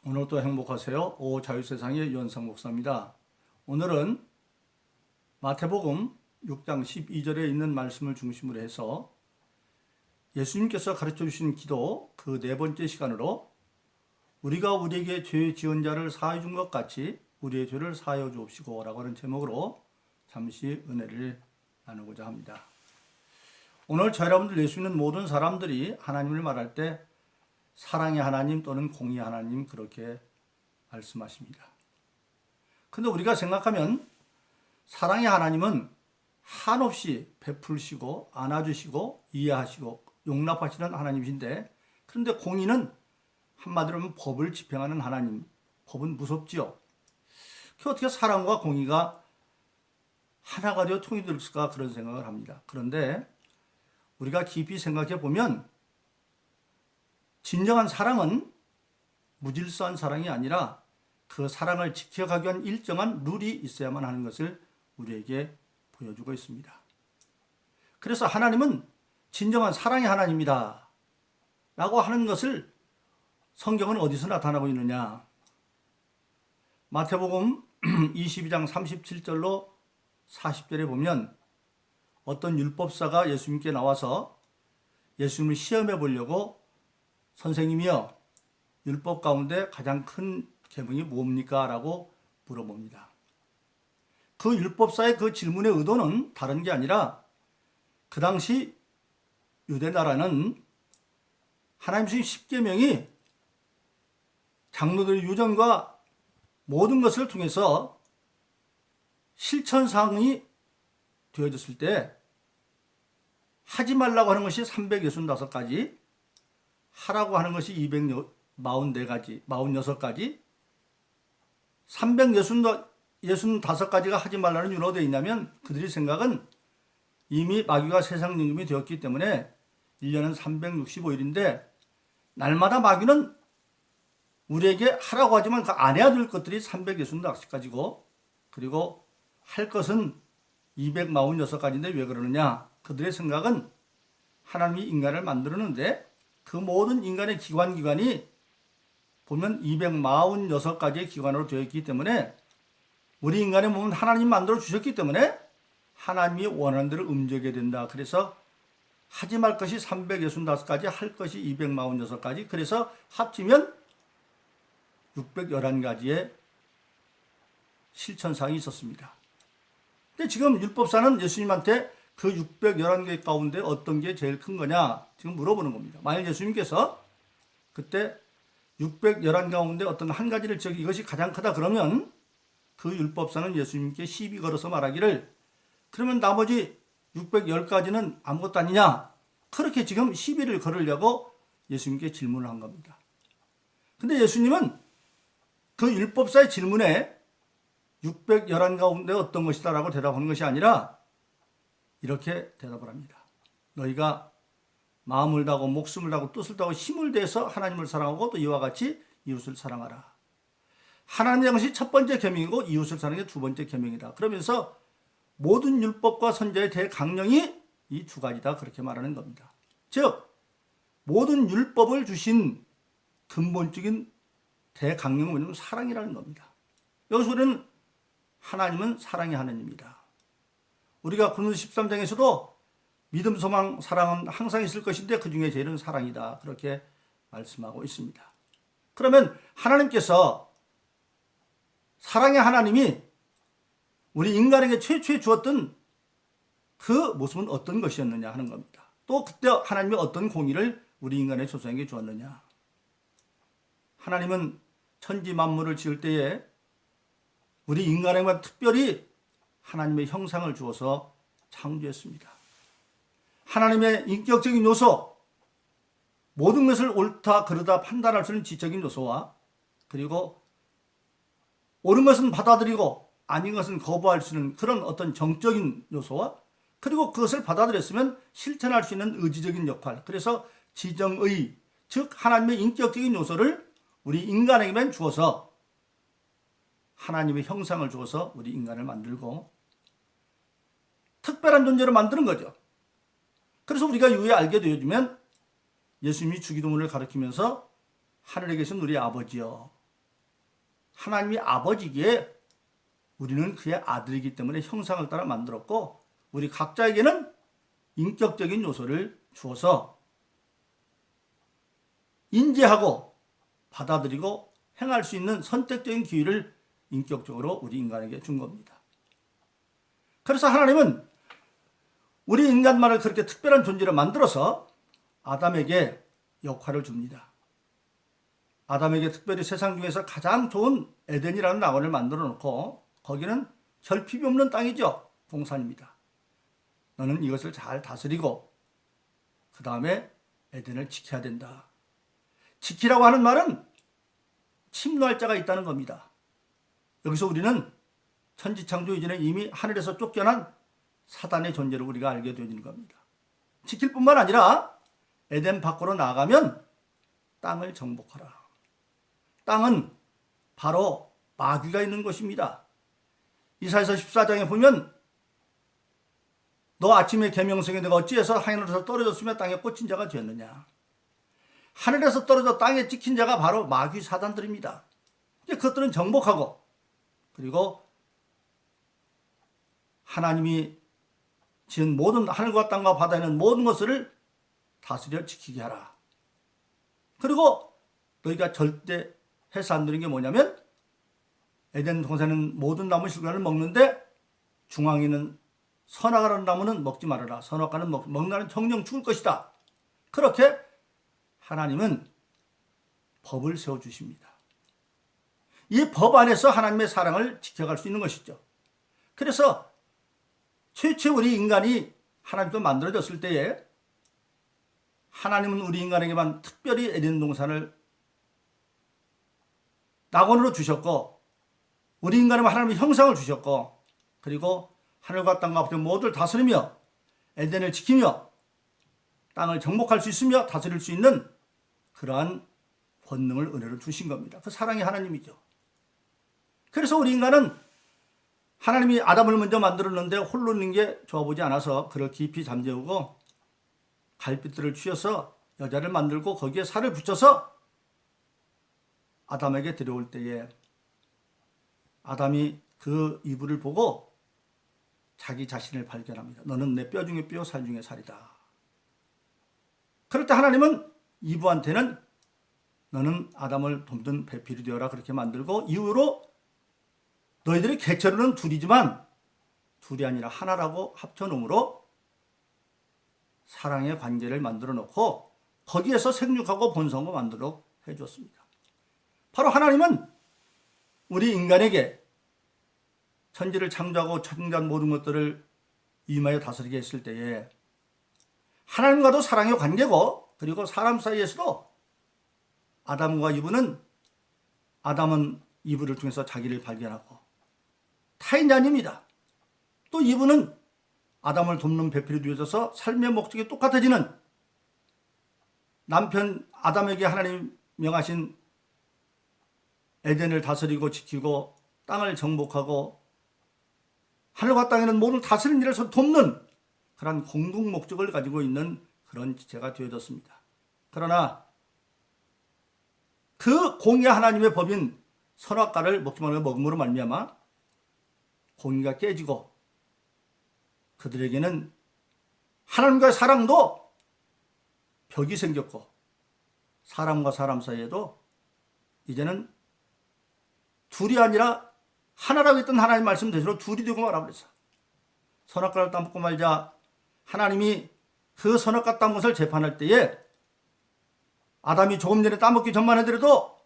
오늘도 행복하세요. 자유세상의 유현상 목사입니다. 오늘은 마태복음 6장 12절에 있는 말씀을 중심으로 해서 예수님께서 가르쳐 주신 기도 그 네 번째 시간으로 우리가 우리에게 죄 지은 자를 사하여 준 것 같이 우리의 죄를 사하여 주옵시고 라고 하는 제목으로 잠시 은혜를 나누고자 합니다. 오늘 저 여러분들 예수 믿는 모든 사람들이 하나님을 말할 때 사랑의 하나님 또는 공의의 하나님 그렇게 말씀하십니다. 근데 우리가 생각하면 사랑의 하나님은 한없이 베풀시고 안아주시고 이해하시고 용납하시는 하나님이신데, 그런데 공의는 한마디로 하면 법을 집행하는 하나님, 법은 무섭지요. 그 어떻게 사랑과 공의가 하나가 되어 통일될까 그런 생각을 합니다. 그런데 우리가 깊이 생각해 보면 진정한 사랑은 무질서한 사랑이 아니라 그 사랑을 지켜가기 위한 일정한 룰이 있어야만 하는 것을 우리에게 보여주고 있습니다. 그래서 하나님은 진정한 사랑의 하나님이다 라고 하는 것을 성경은 어디서 나타나고 있느냐. 마태복음 22장 37절로 40절에 보면 어떤 율법사가 예수님께 나와서 예수님을 시험해 보려고 선생님이여, 율법 가운데 가장 큰 계명이 뭡니까? 라고 물어봅니다. 그 율법사의 그 질문의 의도는 다른 게 아니라 그 당시 유대 나라는 하나님 주신 십계명이 장로들의 유전과 모든 것을 통해서 실천사항이 되어졌을 때 하지 말라고 하는 것이 365가지, 하라고 하는 것이 244가지, 46가지, 365가지가 하지 말라는 율로 되어 있냐면 그들의 생각은 이미 마귀가 세상 임금이 되었기 때문에 1년은 365일인데 날마다 마귀는 우리에게 하라고 하지만 그 안 해야 될 것들이 365가지고 그리고 할 것은 246가지인데 왜 그러느냐. 그들의 생각은 하나님이 인간을 만들었는데 그 모든 인간의 기관이 보면 246가지의 기관으로 되어 있기 때문에 우리 인간의 몸은 하나님 만들어 주셨기 때문에 하나님이 원하는 대로 움직여야 된다. 그래서 하지 말 것이 365가지, 할 것이 246가지, 그래서 합치면 611가지의 실천사항이 있었습니다. 근데 지금 율법사는 예수님한테 그 611개 가운데 어떤 게 제일 큰 거냐 지금 물어보는 겁니다. 만약 예수님께서 그때 611 가운데 어떤 한 가지를 이것이 가장 크다 그러면 그 율법사는 예수님께 시비 걸어서 말하기를 그러면 나머지 610가지는 아무것도 아니냐, 그렇게 지금 시비를 걸으려고 예수님께 질문을 한 겁니다. 근데 예수님은 그 율법사의 질문에 611 가운데 어떤 것이다 라고 대답하는 것이 아니라 이렇게 대답을 합니다. 너희가 마음을 다하고 목숨을 다하고 뜻을 다하고 힘을 다해서 하나님을 사랑하고 또 이와 같이 이웃을 사랑하라. 하나님의 것이 첫 번째 계명이고 이웃을 사랑하는 게 두 번째 계명이다. 그러면서 모든 율법과 선지자의 대강령이 이 두 가지다 그렇게 말하는 겁니다. 즉 모든 율법을 주신 근본적인 대강령은 뭐냐면 사랑이라는 겁니다. 여기서 우리는 하나님은 사랑의 하나님이다. 우리가 고린도서 13장에서도 믿음, 소망, 사랑은 항상 있을 것인데 그 중에 제일은 사랑이다 그렇게 말씀하고 있습니다. 그러면 하나님께서 사랑의 하나님이 우리 인간에게 최초에 주었던 그 모습은 어떤 것이었느냐 하는 겁니다. 또 그때 하나님이 어떤 공의를 우리 인간의 조상에게 주었느냐. 하나님은 천지 만물을 지을 때에 우리 인간에게만 특별히 하나님의 형상을 주어서 창조했습니다. 하나님의 인격적인 요소, 모든 것을 옳다 그르다 판단할 수 있는 지적인 요소와 그리고 옳은 것은 받아들이고 아닌 것은 거부할 수 있는 그런 어떤 정적인 요소와 그리고 그것을 받아들였으면 실천할 수 있는 의지적인 역할, 그래서 지정의, 즉 하나님의 인격적인 요소를 우리 인간에게만 주어서 하나님의 형상을 주어서 우리 인간을 만들고 특별한 존재로 만드는 거죠. 그래서 우리가 이후에 알게 되어지면 예수님이 주기도문을 가르치면서 하늘에 계신 우리 아버지여, 하나님이 아버지기에 우리는 그의 아들이기 때문에 형상을 따라 만들었고 우리 각자에게는 인격적인 요소를 주어서 인지하고 받아들이고 행할 수 있는 선택적인 기회를 인격적으로 우리 인간에게 준 겁니다. 그래서 하나님은 우리 인간만을 그렇게 특별한 존재로 만들어서 아담에게 역할을 줍니다. 아담에게 특별히 세상 중에서 가장 좋은 에덴이라는 낙원을 만들어 놓고 거기는 결핍이 없는 땅이죠. 동산입니다. 너는 이것을 잘 다스리고 그 다음에 에덴을 지켜야 된다. 지키라고 하는 말은 침노할 자가 있다는 겁니다. 여기서 우리는 천지창조 이전에 이미 하늘에서 쫓겨난 사단의 존재를 우리가 알게 되는 겁니다. 지킬 뿐만 아니라 에덴 밖으로 나가면 땅을 정복하라. 땅은 바로 마귀가 있는 곳입니다. 이사야서 14장에 보면 너 아침에 계명성에 내가 어찌해서 하늘에서 떨어졌으며 땅에 꽂힌 자가 되었느냐. 하늘에서 떨어져 땅에 찍힌 자가 바로 마귀 사단들입니다. 그것들은 정복하고 그리고 하나님이 지은 모든 하늘과 땅과 바다에 있는 모든 것을 다스려 지키게 하라. 그리고 너희가 절대 해서 안 되는 게 뭐냐면 에덴 동산은 모든 나무 실과를 먹는데 중앙에 있는 선악과라는 나무는 먹지 말아라. 선악과는 먹나는 정령 죽을 것이다. 그렇게 하나님은 법을 세워주십니다. 이 법 안에서 하나님의 사랑을 지켜갈 수 있는 것이죠. 그래서 최초에 우리 인간이 하나님과 만들어졌을 때에 하나님은 우리 인간에게만 특별히 에덴 동산을 낙원으로 주셨고 우리 인간에게 하나님의 형상을 주셨고 그리고 하늘과 땅과 모두를 다스리며 에덴을 지키며 땅을 정복할 수 있으며 다스릴 수 있는 그러한 권능을 은혜로 주신 겁니다. 그 사랑이 하나님이죠. 그래서 우리 인간은 하나님이 아담을 먼저 만들었는데 홀로 있는 게 좋아 보지 않아서 그를 깊이 잠재우고 갈빗들을 쥐어서 여자를 만들고 거기에 살을 붙여서 아담에게 들여올 때에 아담이 그 이불을 보고 자기 자신을 발견합니다. 너는 내 뼈 중에 뼈, 살 중에 살이다. 그럴 때 하나님은 이브한테는 너는 아담을 돕는 배필이 되어라 그렇게 만들고 이후로 너희들이 객체로는 둘이지만 둘이 아니라 하나라고 합쳐놓음으로 사랑의 관계를 만들어 놓고 거기에서 생육하고 번성을 만들어 해줬습니다. 바로 하나님은 우리 인간에게 천지를 창조하고 창조한 모든 것들을 임하여 다스리게 했을 때에 하나님과도 사랑의 관계고 그리고 사람 사이에서도 아담과 이브는 아담은 이브를 통해서 자기를 발견하고 타인이 아닙니다. 또 이브는 아담을 돕는 배필이 되어져서 삶의 목적이 똑같아지는 남편 아담에게 하나님 명하신 에덴을 다스리고 지키고 땅을 정복하고 하늘과 땅에는 모든 다스리는 일을 돕는 그런 공동 목적을 가지고 있는 그런 지체가 되어졌습니다. 그러나 그 공의 하나님의 법인 선악과를 먹지 말고 먹음으로 말미암아 공의가 깨지고 그들에게는 하나님과의 사랑도 벽이 생겼고 사람과 사람 사이에도 이제는 둘이 아니라 하나라고 했던 하나님 말씀 대신으로 둘이 되고 말아버렸어. 선악과를 따먹고 말자 하나님이 그 선악과 따먹은 것을 재판할 때에 아담이 조금 전에 따먹기 전만 해더라도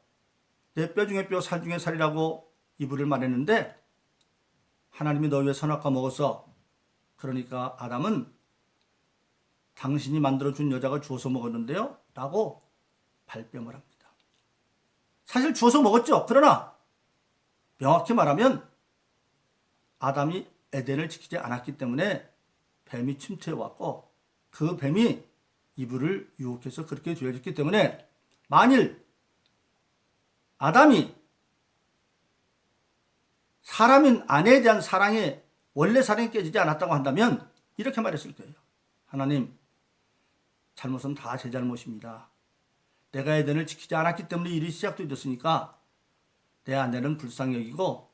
내 뼈 중에 뼈, 살 중에 살이라고 이불을 말했는데 하나님이 너 왜 선악과 먹었어? 그러니까 아담은 당신이 만들어준 여자가 주워서 먹었는데요? 라고 발뺌을 합니다. 사실 주워서 먹었죠. 그러나 명확히 말하면 아담이 에덴을 지키지 않았기 때문에 뱀이 침투해왔고 그 뱀이 이불을 유혹해서 그렇게 되어졌기 때문에 만일 아담이 사람인 아내에 대한 사랑에 원래 사랑이 깨지지 않았다고 한다면 이렇게 말했을 거예요. 하나님, 잘못은 다 제 잘못입니다. 내가 에덴을 지키지 않았기 때문에 일이 시작되었으니까 내 아내는 불쌍히 여기고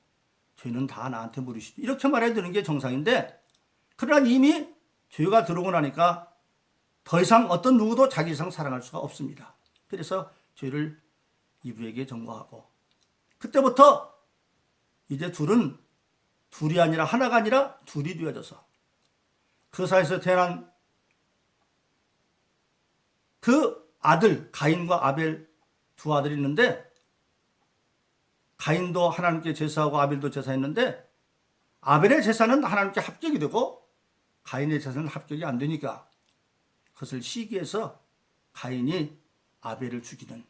죄는 다 나한테 물으시오. 이렇게 말해야 되는 게 정상인데, 그러나 이미 죄가 들어오고 나니까 더 이상 어떤 누구도 자기 이상 사랑할 수가 없습니다. 그래서 죄를 이브에게 전가하고, 그때부터 이제 둘이 아니라 하나가 아니라 둘이 되어져서 그 사이에서 태어난 그 아들 가인과 아벨 두 아들이 있는데, 가인도 하나님께 제사하고 아벨도 제사했는데 아벨의 제사는 하나님께 합격이 되고 가인의 제사는 합격이 안 되니까 그것을 시기해서 가인이 아벨을 죽이는,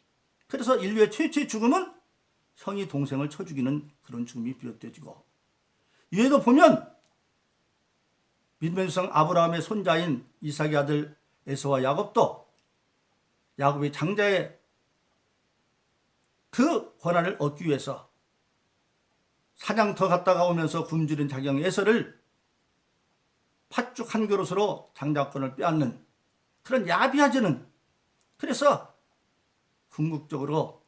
그래서 인류의 최초의 죽음은 형이 동생을 쳐 죽이는 그런 죽음이 비롯되어지고, 이에도 보면 믿음의 조상 아브라함의 손자인 이삭의 아들 에서와 야곱도 야곱의 장자의 그 권한을 얻기 위해서 사냥터 갔다가 오면서 굶주린 자기 형 에서를 팥죽 한 그릇으로 장자권을 빼앗는 그런 야비하지 않은, 그래서 궁극적으로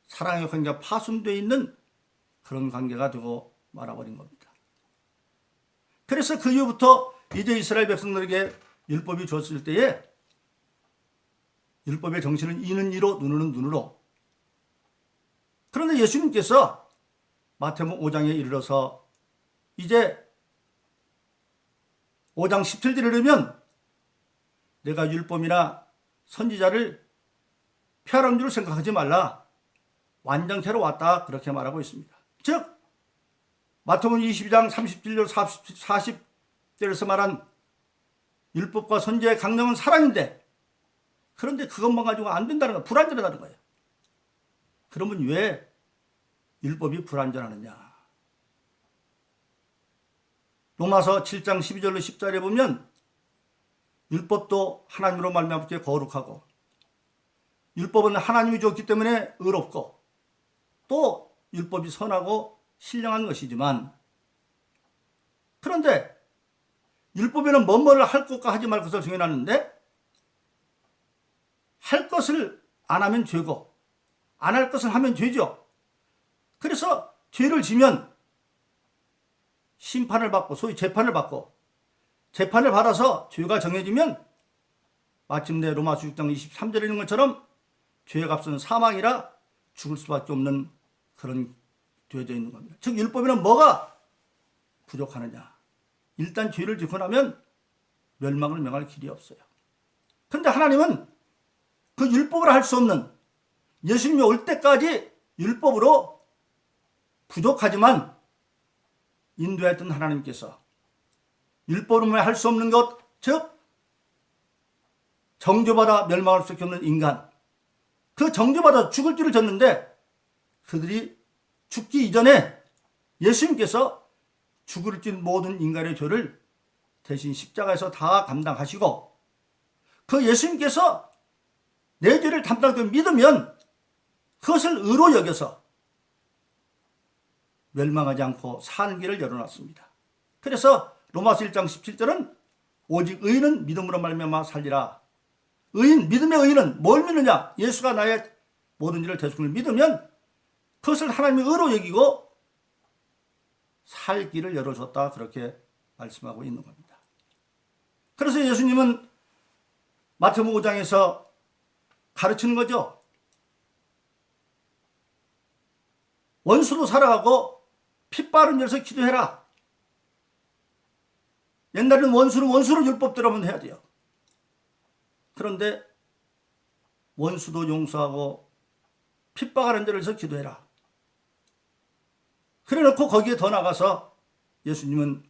사랑의 관계가 파손되어 있는 그런 관계가 되고 말아버린 겁니다. 그래서 그 이후부터 이제 이스라엘 백성들에게 율법이 주어졌을 때에 율법의 정신은 이는 이로 눈은 눈으로. 그런데 예수님께서 마태복음 5장에 이르러서 이제 5장 17절에 이르면 내가 율법이나 선지자를 폐하는 줄 생각하지 말라, 완전케로 왔다, 그렇게 말하고 있습니다. 즉 마태복음 22장 37절 40절에서 말한 율법과 선지자의 강령은 사랑인데, 그런데 그것만 가지고 안 된다는 거예요. 불완전하다는 거예요. 그러면 왜 율법이 불완전하느냐? 로마서 7장 12절로 10절에 보면 율법도 하나님으로 말미암게 거룩하고, 율법은 하나님이 주었기 때문에 의롭고, 또 율법이 선하고 신령한 것이지만, 그런데 율법에는 뭐뭐를 할 것과 하지 말 것을 정해놨는데, 할 것을 안 하면 죄고 안 할 것을 하면 죄죠. 그래서 죄를 지면 심판을 받고, 소위 재판을 받고, 재판을 받아서 죄가 정해지면 마침내 로마서 6장 23절에 있는 것처럼 죄의 값은 사망이라 죽을 수밖에 없는 그런 되어져 있는 겁니다. 즉 율법에는 뭐가 부족하느냐? 일단 죄를 짓고 나면 멸망을 명할 길이 없어요. 그런데 하나님은 그 율법으로 할 수 없는, 예수님이 올 때까지 율법으로 부족하지만 인도했던 하나님께서 율법으로 할 수 없는 것, 즉 정죄받아 멸망할 수밖에 없는 인간, 그 정죄받아 죽을 줄을 졌는데 그들이 죽기 이전에 예수님께서 죽을 줄 모든 인간의 죄를 대신 십자가에서 다 감당하시고, 그 예수님께서 내 죄를 담당하고 믿으면 그것을 의로 여겨서 멸망하지 않고 사는 길을 열어놨습니다. 그래서 로마서 1장 17절은 오직 의인은 믿음으로 말미암아 살리라. 의인, 믿음의 의인은 뭘 믿느냐? 예수가 나의 모든 일을 대속을 믿으면 그것을 하나님의 의로 여기고 살 길을 열어줬다, 그렇게 말씀하고 있는 겁니다. 그래서 예수님은 마태복음 5장에서 가르치는 거죠. 원수도 사랑하고 피 빠른 자에서 기도해라. 옛날에는 원수를 율법대로 하면 해야 돼요. 그런데 원수도 용서하고 핍박하는 자에서 기도해라. 그래놓고 거기에 더 나가서 예수님은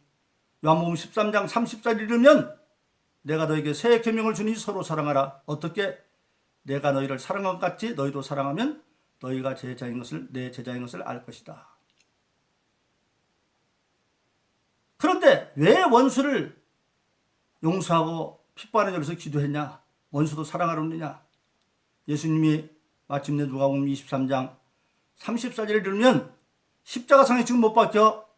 요한복음 13장 30절 이르면 내가 너에게 새 계명을 주니 서로 사랑하라. 어떻게? 내가 너희를 사랑한 것 같이 너희도 사랑하면 너희가 제자인 것을, 내 제자인 것을 알 것이다. 그런데 왜 원수를 용서하고 핍박하는 자로서 기도했냐? 원수도 사랑하라 했느냐? 예수님이 마침내 누가복음 23장 34절에 이르면 십자가상에 지금 못 박혀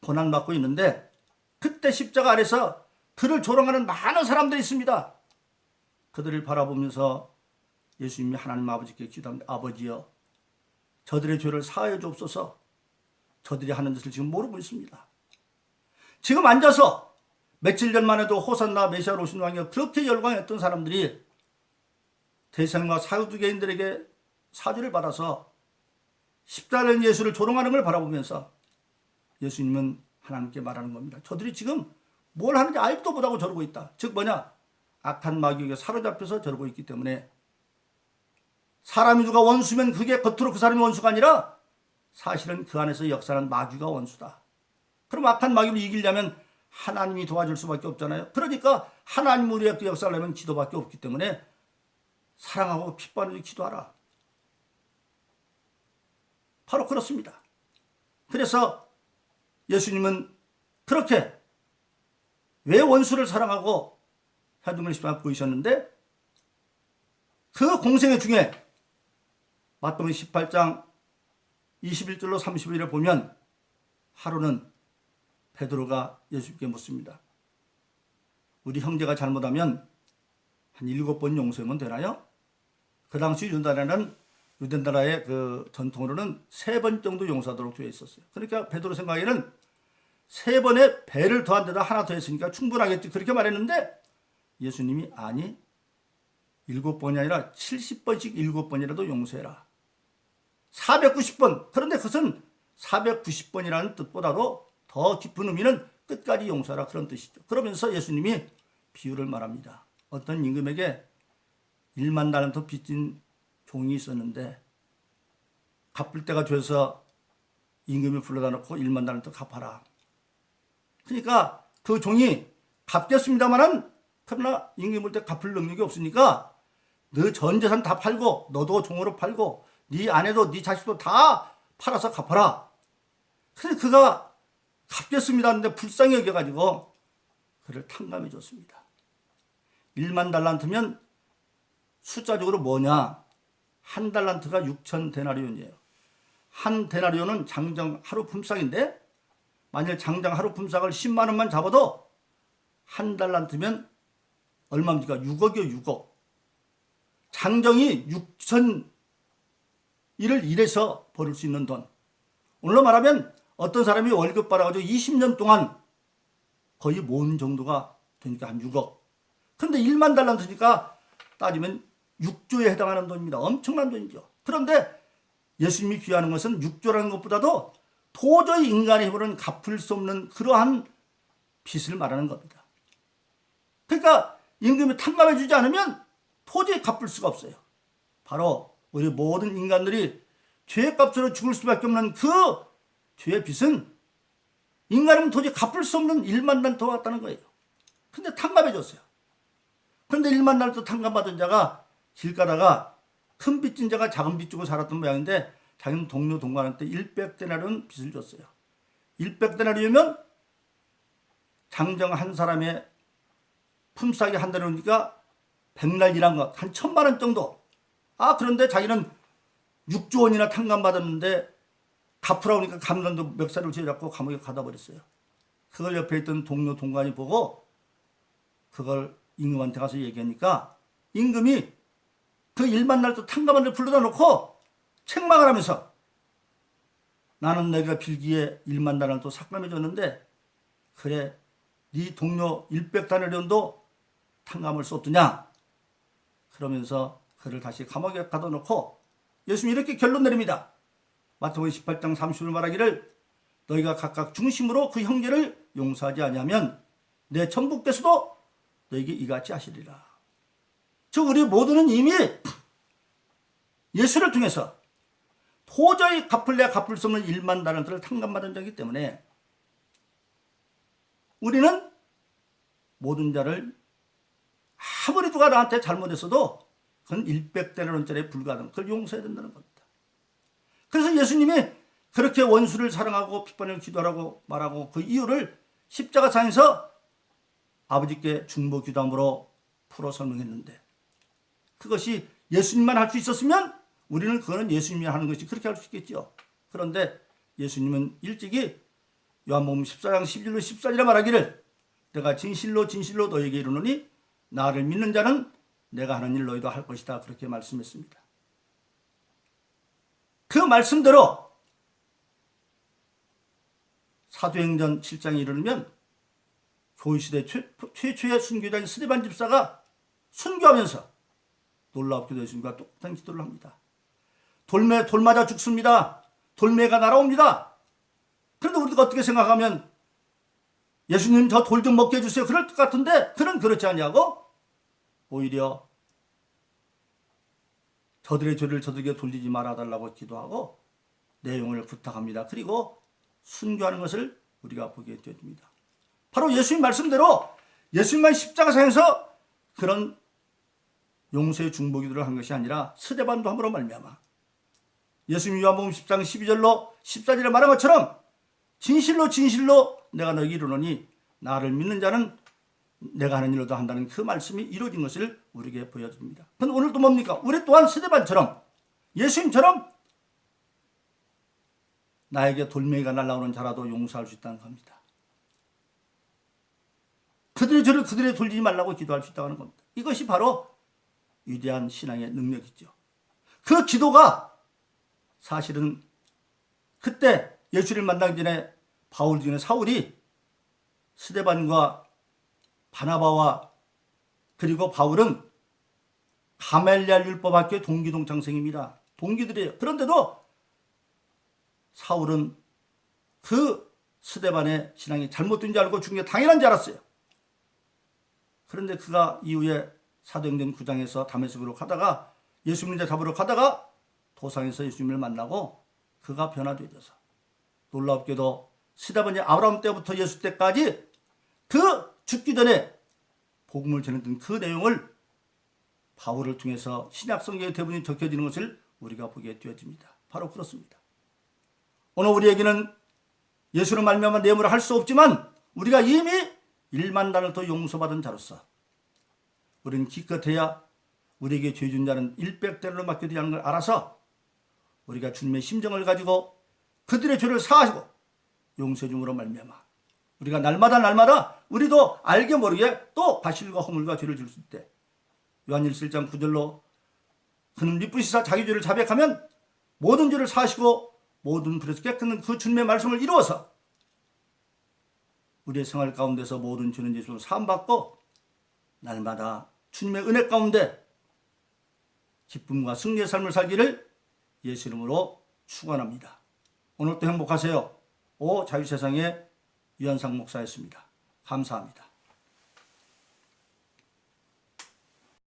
고난받고 있는데, 그때 십자가 아래서 그를 조롱하는 많은 사람들이 있습니다. 그들을 바라보면서 예수님이 하나님 아버지께 기도합니다. 아버지여, 저들의 죄를 사하여 주옵소서. 저들이 하는 짓을 지금 모르고 있습니다. 지금 앉아서 며칠 전만 해도 호산나 메시아로 오신 왕이여 그렇게 열광했던 사람들이 대생과 사두개인들에게 사죄를 받아서 십자가의 예수를 조롱하는 걸 바라보면서 예수님은 하나님께 말하는 겁니다. 저들이 지금 뭘 하는지 알지도 못하고 저러고 있다. 즉 뭐냐? 악한 마귀에게 사로잡혀서 저러고 있기 때문에 사람이 누가 원수면 그게 겉으로 그 사람이 원수가 아니라 사실은 그 안에서 역사하는 마귀가 원수다. 그럼 악한 마귀를 이기려면 하나님이 도와줄 수밖에 없잖아요. 그러니까 하나님 우리의 그 역사를 하려면 기도밖에 없기 때문에 사랑하고 핏바르게 기도하라. 바로 그렇습니다. 그래서 예수님은 그렇게 왜 원수를 사랑하고 해dum을 십자가 보이셨는데 그 공생애 중에 마태복음 18장 21절로 31절을 보면 하루는 베드로가 예수님께 묻습니다. 우리 형제가 잘못하면 한 7번 용서하면 되나요? 그 당시 유대 나라의 그 전통으로는 3번 정도 용서하도록 되어 있었어요. 그러니까 베드로 생각에는 3번에 배를 더한 데다 하나 더 했으니까 충분하겠지 그렇게 말했는데 예수님이 아니 7번이 아니라 70번씩 7번이라도 용서해라. 490번. 그런데 그것은 490번이라는 뜻보다도 더 깊은 의미는 끝까지 용서하라 그런 뜻이죠. 그러면서 예수님이 비유를 말합니다. 어떤 임금에게 1만 달란트 빚진 종이 있었는데 갚을 때가 돼서 임금이 불러다 놓고 1만 달란트 갚아라. 그러니까 그 종이 갚겠습니다만은 그러나 임금이 볼 때 갚을 능력이 없으니까 너 전 재산 다 팔고 너도 종으로 팔고 네 아내도 네 자식도 다 팔아서 갚아라. 그래서 그가 갚겠습니다 하는데 불쌍히 여겨가지고 그를 탕감해 줬습니다. 1만 달란트면 숫자적으로 뭐냐? 한 달란트가 6천 데나리온이에요. 한 데나리온은 장정 하루 품삯인데 만일 장정 하루 품삯을 10만 원만 잡아도 한 달란트면 얼마입니까? 6억이요, 6억. 장정이 6천 일을 일해서 벌을 수 있는 돈. 오늘로 말하면 어떤 사람이 월급 받아가지고 20년 동안 거의 모은 정도가 되니까 한 6억. 그런데 1만 달란트니까 따지면 6조에 해당하는 돈입니다. 엄청난 돈이죠. 그런데 예수님이 비유하는 것은 6조라는 것보다도 도저히 인간의 힘으로는 갚을 수 없는 그러한 빚을 말하는 겁니다. 그러니까 임금이 탕감해 주지 않으면 도저히 갚을 수가 없어요. 바로 우리 모든 인간들이 죄값으로 죽을 수밖에 없는 그 죄의 빚은 인간은 도저히 갚을 수 없는 1만 달란트와 같다는 거예요. 근데 탕감해 줬어요. 그런데 1만 달란트 탕감받은 자가 길 가다가 큰 빚진 자가 작은 빚 주고 살았던 모양인데 자기는 동료 동관한테 100데나리온 빚을 줬어요. 100데나리온이면 장정 한 사람의 품삯이 한 달에 오니까 100날 일한 것, 한 1000만 원 정도. 그런데 자기는 6조 원이나 탕감받았는데 갚으라고 하니까 감독도 멱살을 쥐어잡고 감옥에 가다 버렸어요. 그걸 옆에 있던 동료 동관이 보고 그걸 임금한테 가서 얘기하니까 임금이 그 1만 달란트 탕감을 불러다 놓고 책망을 하면서 나는 내가 빌기에 1만 달란트 삭감해 줬는데 그래 네 동료 100데나리온도 탕감할 수 없더냐. 그러면서 그를 다시 감옥에 가둬 놓고 예수님이 이렇게 결론 내립니다. 마태복음 18장 30절 말하기를 너희가 각각 중심으로 그 형제를 용서하지 아니하면 내 천국께서도 너에게 이같이 하시리라. 즉 우리 모두는 이미 예수를 통해서 도저히 갚을래야 갚을 수 없는 1만 달란트를 탕감받은 자이기 때문에 우리는 모든 자를 아무리 누가 나한테 잘못했어도 그건 100데나리온짜리에 불과하다는 그걸 용서해야 된다는 겁니다. 그래서 예수님이 그렇게 원수를 사랑하고 핏바늘 기도하라고 말하고 그 이유를 십자가상에서 아버지께 중보 기도함으로 풀어 설명했는데 그것이 예수님만 할 수 있었으면 우리는 그거는 예수님이 하는 것이 그렇게 할 수 있겠죠. 그런데 예수님은 일찍이 요한복음 14장 11로 14절에 말하기를 내가 진실로 진실로 너에게 이르노니 나를 믿는 자는 내가 하는 일 너희도 할 것이다. 그렇게 말씀했습니다. 그 말씀대로 사도행전 7장에 이르면 교회시대 최초의 순교자인 스데반 집사가 순교하면서 놀랍게도 예수님과 똑같은 기도를 합니다. 돌 맞아 죽습니다. 돌매가 날아옵니다. 그런데 우리가 어떻게 생각하면 예수님 저 돌 좀 먹게 해주세요. 그럴 것 같은데 그는 그렇지 않냐고 오히려 저들의 죄를 저들에게 돌리지 말아달라고 기도하고 내용을 부탁합니다. 그리고 순교하는 것을 우리가 보게 되어집니다. 바로 예수님 말씀대로 예수님만 십자가상에서 그런 용서의 중보기도를 한 것이 아니라 스데반도 함으로 말미암아 예수님 요한복음 10장 12절로 14절에 말한 것처럼 진실로 진실로 내가 너에게 이르노니 나를 믿는 자는 내가 하는 일로도 한다는 그 말씀이 이루어진 것을 우리에게 보여줍니다. 그럼 오늘도 뭡니까? 우리 또한 스데반처럼 예수님처럼 나에게 돌멩이가 날아오는 자라도 용서할 수 있다는 겁니다. 그들의 죄를 그들에게 돌리지 말라고 기도할 수 있다는 겁니다. 이것이 바로 위대한 신앙의 능력이죠. 그 기도가 사실은 그때 예수를 만나기 전에 바울 중에 사울이 스데반과 바나바와 그리고 바울은 가멜리알 율법학교의 동기동창생입니다. 동기들이에요. 그런데도 사울은 그 스데반의 신앙이 잘못된 줄 알고 죽는 게 당연한 줄 알았어요. 그런데 그가 이후에 사도행전 9장에서 다메섹으로 가다가 예수님을 잡으러 가다가 도상에서 예수님을 만나고 그가 변화되어서 놀랍게도 스데반이 아브라함 때부터 예수 때까지 그 죽기 전에 복음을 전했던 그 내용을 바울을 통해서 신약성경의 대부분이 적혀지는 것을 우리가 보게 되어집니다. 바로 그렇습니다. 오늘 우리에게는 예수로 말미암아 내물을 할 수 없지만 우리가 이미 1만 단을 더 용서받은 자로서 우리는 기껏해야 우리에게 죄준 자는 100대로 맡겨드리지 않는 걸 알아서 우리가 주님의 심정을 가지고 그들의 죄를 사하시고 용서해 줌으로 말미암아 우리가 날마다 우리도 알게 모르게 또 과실과 허물과 죄를 질 수 있대. 요한 1장 9절로 그는 미쁘시사 자기 죄를 자백하면 모든 죄를 사하시고 모든 불에서 깨끗한 그 주님의 말씀을 이루어서 우리의 생활 가운데서 모든 죄는 예수로 사함받고 날마다 주님의 은혜 가운데 기쁨과 승리의 삶을 살기를 예수 이름으로 축원합니다. 오늘도 행복하세요. 자유세상의 유현상 목사였습니다. 감사합니다.